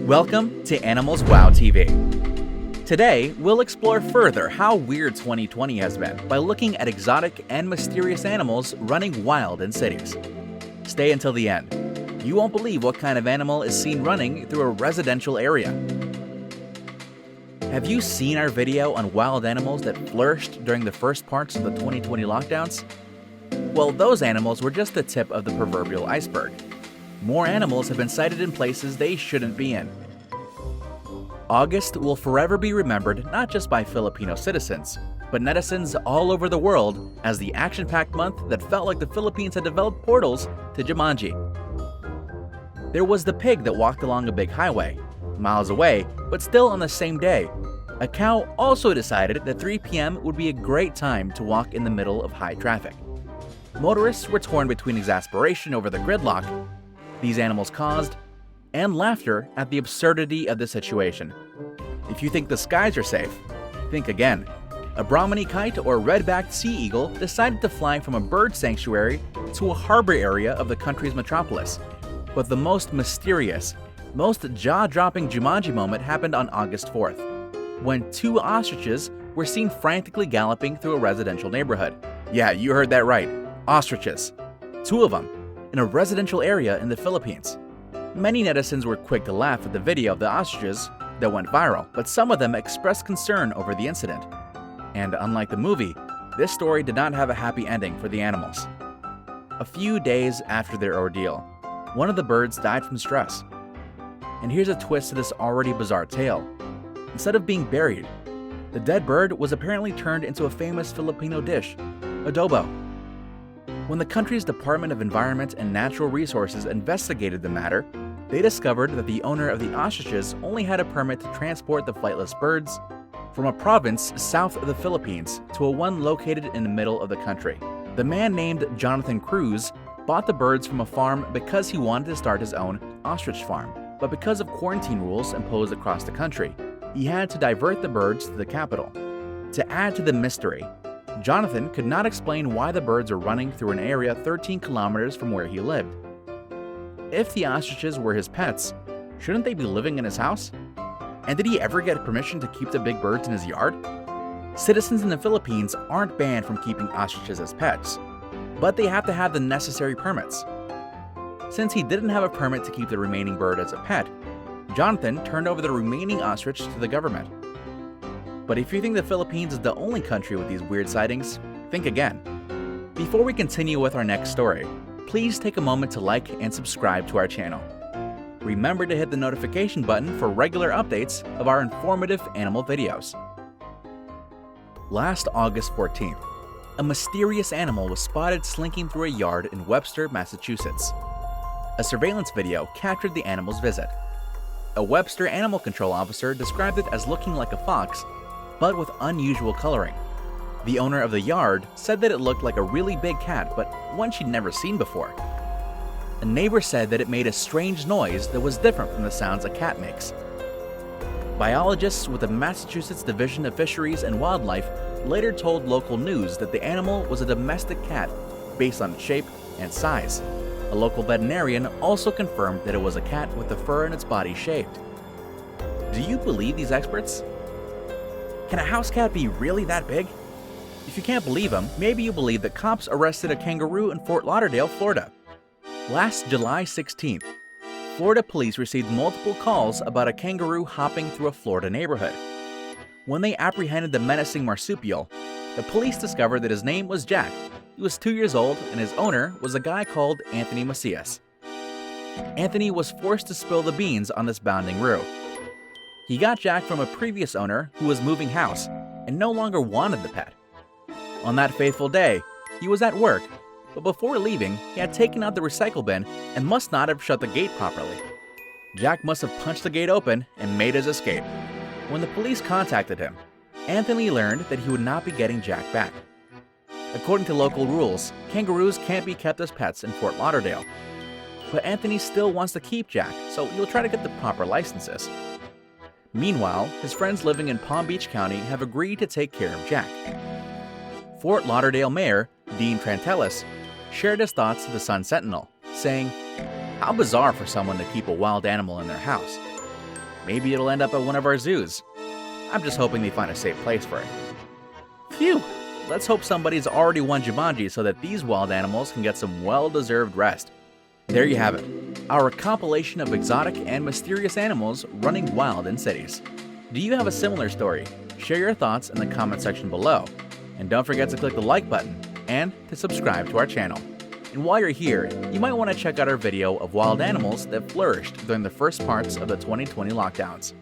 Welcome to Animals Wow TV. Today, we'll explore further how weird 2020 has been by looking at exotic and mysterious animals running wild in cities. Stay until the end. You won't believe what kind of animal is seen running through a residential area. Have you seen our video on wild animals that flourished during the first parts of the 2020 lockdowns? Well, those animals were just the tip of the proverbial iceberg. More animals have been sighted in places they shouldn't be in. August will forever be remembered not just by Filipino citizens, but netizens all over the world as the action-packed month that felt like the Philippines had developed portals to Jumanji. There was the pig that walked along a big highway, miles away, but still on the same day. A cow also decided that 3 p.m. would be a great time to walk in the middle of high traffic. Motorists were torn between exasperation over the gridlock these animals caused and laughter at the absurdity of the situation. If you think the skies are safe, think again. A Brahminy kite or red-backed sea eagle decided to fly from a bird sanctuary to a harbor area of the country's metropolis. But the most mysterious, most jaw-dropping Jumanji moment happened on August 4th, when 2 ostriches were seen frantically galloping through a residential neighborhood. Yeah, you heard that right, ostriches. 2 of them, in a residential area in the Philippines. Many netizens were quick to laugh at the video of the ostriches that went viral, but some of them expressed concern over the incident. And unlike the movie, this story did not have a happy ending for the animals. A few days after their ordeal, one of the birds died from stress. And here's a twist to this already bizarre tale. Instead of being buried, the dead bird was apparently turned into a famous Filipino dish, adobo. When the country's Department of Environment and Natural Resources investigated the matter, they discovered that the owner of the ostriches only had a permit to transport the flightless birds from a province south of the Philippines to a one located in the middle of the country. The man named Jonathan Cruz bought the birds from a farm because he wanted to start his own ostrich farm. But because of quarantine rules imposed across the country, he had to divert the birds to the capital. To add to the mystery, Jonathan could not explain why the birds were running through an area 13 kilometers from where he lived. If the ostriches were his pets, shouldn't they be living in his house? And did he ever get permission to keep the big birds in his yard? Citizens in the Philippines aren't banned from keeping ostriches as pets, but they have to have the necessary permits. Since he didn't have a permit to keep the remaining bird as a pet, Jonathan turned over the remaining ostrich to the government. But if you think the Philippines is the only country with these weird sightings, think again. Before we continue with our next story, please take a moment to like and subscribe to our channel. Remember to hit the notification button for regular updates of our informative animal videos. Last August 14th, a mysterious animal was spotted slinking through a yard in Webster, Massachusetts. A surveillance video captured the animal's visit. A Webster animal control officer described it as looking like a fox, but with unusual coloring. The owner of the yard said that it looked like a really big cat, but one she'd never seen before. A neighbor said that it made a strange noise that was different from the sounds a cat makes. Biologists with the Massachusetts Division of Fisheries and Wildlife later told local news that the animal was a domestic cat based on its shape and size. A local veterinarian also confirmed that it was a cat with the fur in its body shaved. Do you believe these experts? Can a house cat be really that big? If you can't believe them, maybe you believe that cops arrested a kangaroo in Fort Lauderdale, Florida. Last July 16th, Florida police received multiple calls about a kangaroo hopping through a Florida neighborhood. When they apprehended the menacing marsupial, the police discovered that his name was Jack. He was 2 years old and his owner was a guy called Anthony Macias. Anthony was forced to spill the beans on this bounding roo. He got Jack from a previous owner who was moving house and no longer wanted the pet. On that fateful day, he was at work, but before leaving, he had taken out the recycle bin and must not have shut the gate properly. Jack must have punched the gate open and made his escape. When the police contacted him, Anthony learned that he would not be getting Jack back. According to local rules, kangaroos can't be kept as pets in Fort Lauderdale. But Anthony still wants to keep Jack, so he'll try to get the proper licenses. Meanwhile, his friends living in Palm Beach County have agreed to take care of Jack. Fort Lauderdale Mayor Dean Trantelis shared his thoughts to the Sun Sentinel, saying, "How bizarre for someone to keep a wild animal in their house. Maybe it'll end up at one of our zoos. I'm just hoping they find a safe place for it. Phew! Let's hope somebody's already won Jumanji so that these wild animals can get some well-deserved rest. There you have it, our compilation of exotic and mysterious animals running wild in cities. Do you have a similar story? Share your thoughts in the comment section below. And don't forget to click the like button and to subscribe to our channel. And while you're here, you might want to check out our video of wild animals that flourished during the first parts of the 2020 lockdowns.